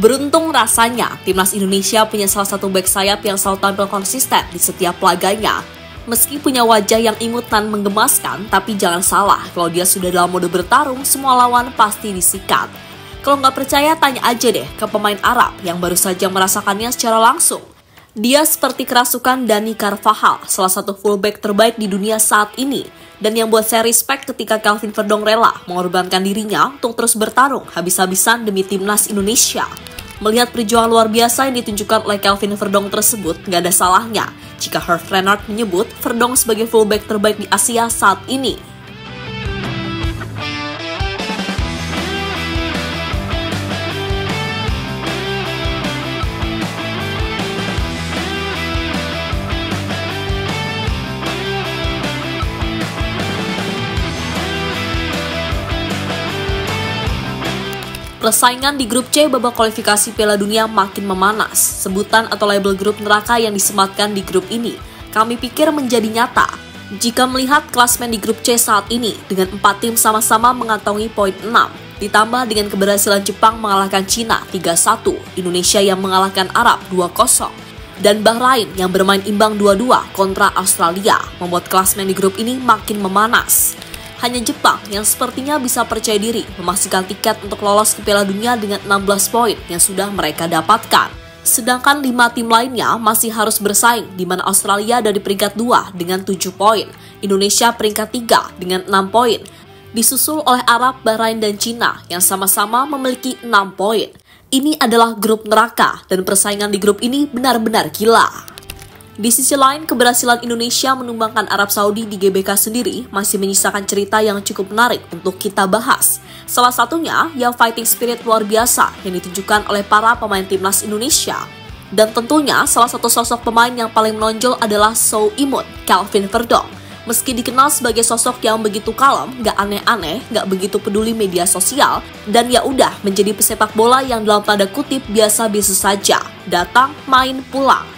Beruntung rasanya, timnas Indonesia punya salah satu bek sayap yang selalu tampil konsisten di setiap laganya. Meski punya wajah yang imut dan menggemaskan, tapi jangan salah, kalau dia sudah dalam mode bertarung, semua lawan pasti disikat. Kalau nggak percaya, tanya aja deh ke pemain Arab yang baru saja merasakannya secara langsung. Dia seperti kerasukan Dani Carvajal, salah satu fullback terbaik di dunia saat ini. Dan yang buat saya respect ketika Kelvin Verdong rela mengorbankan dirinya untuk terus bertarung habis-habisan demi timnas Indonesia. Melihat perjuangan luar biasa yang ditunjukkan oleh Kelvin Verdong tersebut, nggak ada salahnya jika Herve Renard menyebut Verdong sebagai fullback terbaik di Asia saat ini. Persaingan di grup C babak kualifikasi Piala Dunia makin memanas. Sebutan atau label grup neraka yang disematkan di grup ini, kami pikir menjadi nyata. Jika melihat klasmen di grup C saat ini, dengan 4 tim sama-sama mengantongi poin 6, ditambah dengan keberhasilan Jepang mengalahkan Cina 3-1, Indonesia yang mengalahkan Arab 2-0, dan Bahrain yang bermain imbang 2-2 kontra Australia, membuat klasmen di grup ini makin memanas. Hanya Jepang yang sepertinya bisa percaya diri memastikan tiket untuk lolos ke Piala Dunia dengan 16 poin yang sudah mereka dapatkan. Sedangkan 5 tim lainnya masih harus bersaing, di mana Australia ada di peringkat 2 dengan 7 poin, Indonesia peringkat 3 dengan 6 poin, disusul oleh Arab, Bahrain, dan Cina yang sama-sama memiliki 6 poin. Ini adalah grup neraka dan persaingan di grup ini benar-benar gila. Di sisi lain, keberhasilan Indonesia menumbangkan Arab Saudi di GBK sendiri masih menyisakan cerita yang cukup menarik untuk kita bahas. Salah satunya, ya fighting spirit luar biasa yang ditunjukkan oleh para pemain timnas Indonesia. Dan tentunya, salah satu sosok pemain yang paling menonjol adalah so imut, Kelvin Verdong. Meski dikenal sebagai sosok yang begitu kalem, gak aneh-aneh, gak begitu peduli media sosial, dan ya udah menjadi pesepak bola yang dalam tanda kutip biasa-biasa saja, datang, main, pulang.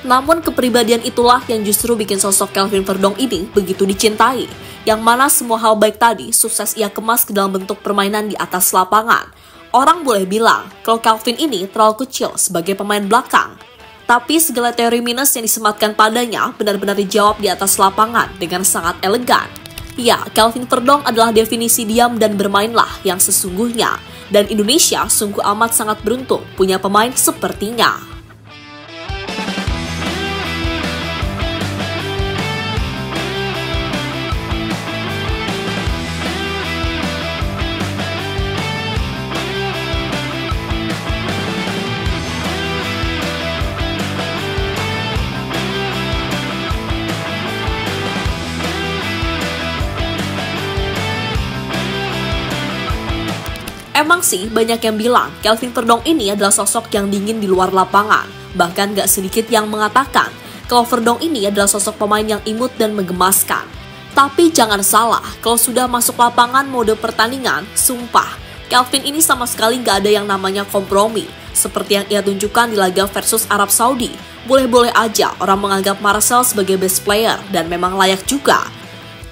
Namun kepribadian itulah yang justru bikin sosok Kelvin Verdong ini begitu dicintai, yang mana semua hal baik tadi sukses ia kemas ke dalam bentuk permainan di atas lapangan. Orang boleh bilang kalau Kelvin ini terlalu kecil sebagai pemain belakang, tapi segala teori minus yang disematkan padanya benar-benar dijawab di atas lapangan dengan sangat elegan. Ya, Kelvin Verdong adalah definisi diam dan bermainlah yang sesungguhnya, dan Indonesia sungguh amat sangat beruntung punya pemain sepertinya. Emang sih banyak yang bilang Kelvin Verdong ini adalah sosok yang dingin di luar lapangan. Bahkan gak sedikit yang mengatakan kalau Verdong ini adalah sosok pemain yang imut dan menggemaskan. Tapi jangan salah, kalau sudah masuk lapangan mode pertandingan, sumpah, Kelvin ini sama sekali gak ada yang namanya kompromi. Seperti yang ia tunjukkan di laga versus Arab Saudi. Boleh-boleh aja orang menganggap Marcel sebagai best player dan memang layak juga.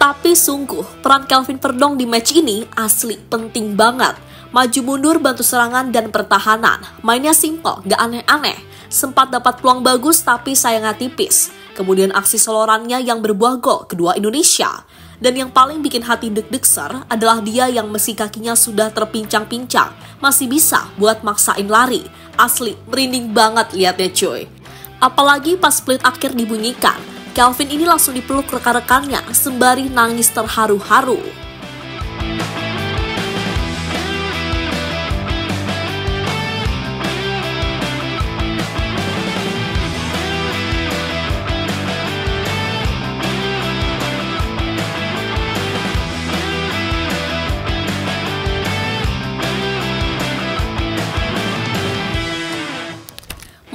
Tapi sungguh, peran Kelvin Verdong di match ini asli penting banget. Maju mundur, bantu serangan dan pertahanan. Mainnya simple, gak aneh-aneh. Sempat dapat peluang bagus tapi sayangnya tipis. Kemudian aksi solorannya yang berbuah gol kedua Indonesia. Dan yang paling bikin hati deg-degser adalah dia yang meski kakinya sudah terpincang-pincang, masih bisa buat maksain lari. Asli, merinding banget liatnya cuy. Apalagi pas split akhir dibunyikan, Kelvin ini langsung dipeluk rekan-rekannya sembari nangis terharu-haru.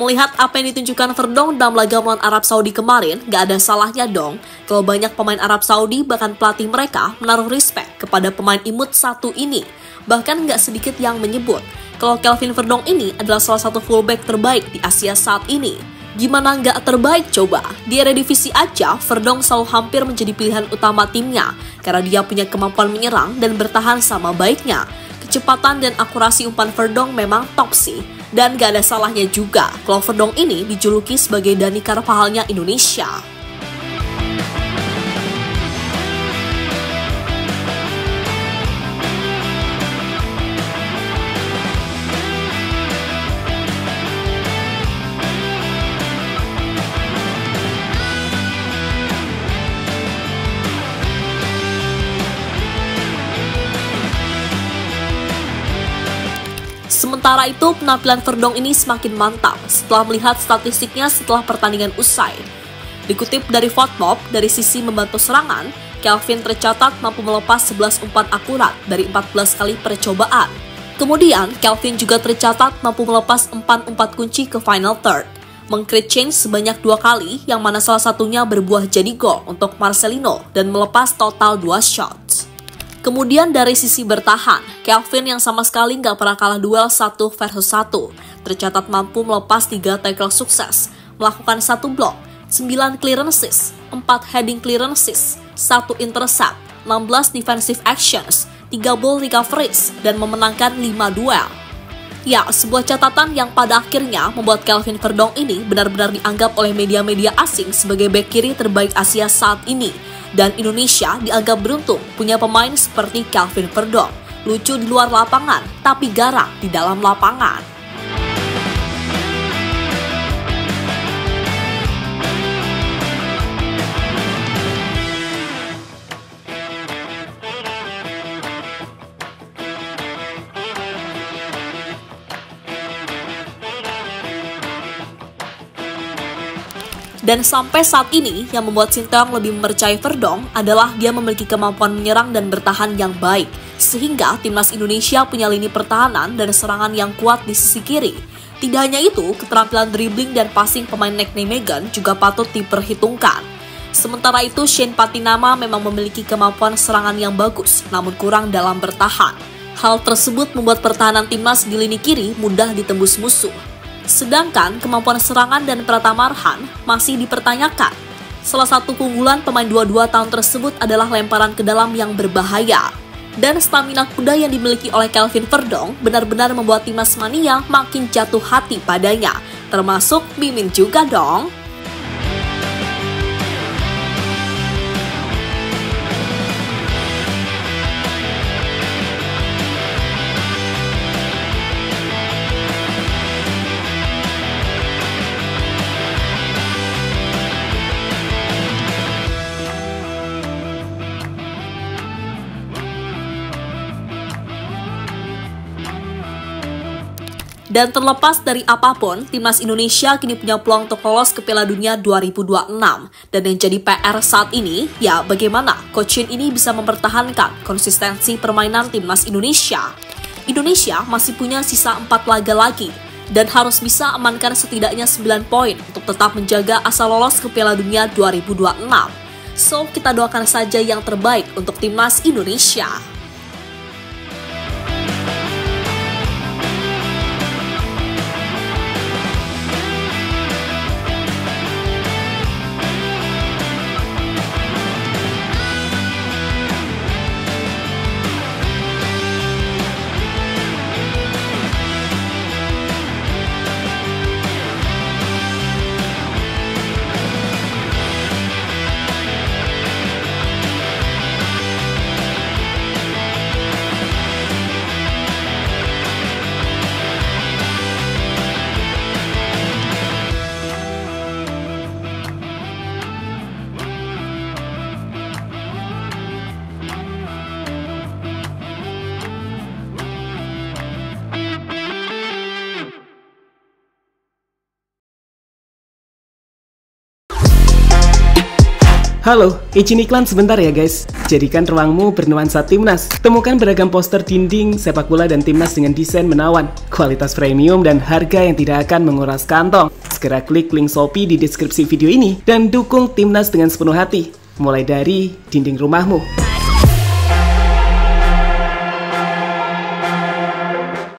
Melihat apa yang ditunjukkan Verdong dalam laga melawan Arab Saudi kemarin, gak ada salahnya dong kalau banyak pemain Arab Saudi bahkan pelatih mereka menaruh respect kepada pemain imut satu ini. Bahkan gak sedikit yang menyebut kalau Kelvin Verdong ini adalah salah satu fullback terbaik di Asia saat ini. Gimana gak terbaik coba? Di Eredivisie aja, Verdong selalu hampir menjadi pilihan utama timnya karena dia punya kemampuan menyerang dan bertahan sama baiknya. Kecepatan dan akurasi umpan Verdong memang top sih. Dan gak ada salahnya juga kalau Verdonk ini dijuluki sebagai Dani Carvajalnya Indonesia. Sementara itu, penampilan Verdonk ini semakin mantap setelah melihat statistiknya setelah pertandingan usai. Dikutip dari FotMob, dari sisi membantu serangan, Kelvin tercatat mampu melepas 11 umpan akurat dari 14 kali percobaan. Kemudian, Kelvin juga tercatat mampu melepas umpan kunci ke final third, meng-create change sebanyak 2 kali, yang mana salah satunya berbuah jadi gol untuk Marcelino dan melepas total 2 shots. Kemudian dari sisi bertahan, Kelvin yang sama sekali nggak pernah kalah duel 1 versus 1, tercatat mampu melepas 3 tackle sukses, melakukan 1 block, 9 clearances, 4 heading clearances, 1 intercept, 16 defensive actions, 3 ball recoveries, dan memenangkan 5 duel. Ya, sebuah catatan yang pada akhirnya membuat Kelvin Verdonk ini benar-benar dianggap oleh media-media asing sebagai bek kiri terbaik Asia saat ini. Dan Indonesia dianggap beruntung punya pemain seperti Kelvin Verdonk. Lucu di luar lapangan, tapi garang di dalam lapangan. Dan sampai saat ini, yang membuat Sinteyong lebih mempercayai Verdonk adalah dia memiliki kemampuan menyerang dan bertahan yang baik, sehingga timnas Indonesia punya lini pertahanan dan serangan yang kuat di sisi kiri. Tidak hanya itu, keterampilan dribbling dan passing pemain Nick Nijmegen juga patut diperhitungkan. Sementara itu, Shane Patinama memang memiliki kemampuan serangan yang bagus, namun kurang dalam bertahan. Hal tersebut membuat pertahanan timnas di lini kiri mudah ditembus musuh. Sedangkan kemampuan serangan dan Pratama Arhan masih dipertanyakan. Salah satu keunggulan pemain 22 tahun tersebut adalah lemparan ke dalam yang berbahaya. Dan stamina kuda yang dimiliki oleh Kelvin Verdonk benar-benar membuat timnas mania makin jatuh hati padanya. Termasuk Mimin juga dong. Dan terlepas dari apapun, timnas Indonesia kini punya peluang untuk lolos ke Piala Dunia 2026. Dan yang jadi PR saat ini, ya bagaimana Coach Shin ini bisa mempertahankan konsistensi permainan timnas Indonesia. Indonesia masih punya sisa 4 laga lagi, dan harus bisa amankan setidaknya 9 poin untuk tetap menjaga asa lolos ke Piala Dunia 2026. So, kita doakan saja yang terbaik untuk timnas Indonesia. Halo, izin iklan sebentar ya guys. Jadikan ruangmu bernuansa timnas. Temukan beragam poster dinding, sepak bola dan timnas dengan desain menawan, kualitas premium dan harga yang tidak akan menguras kantong. Segera klik link Shopee di deskripsi video ini dan dukung timnas dengan sepenuh hati. Mulai dari dinding rumahmu.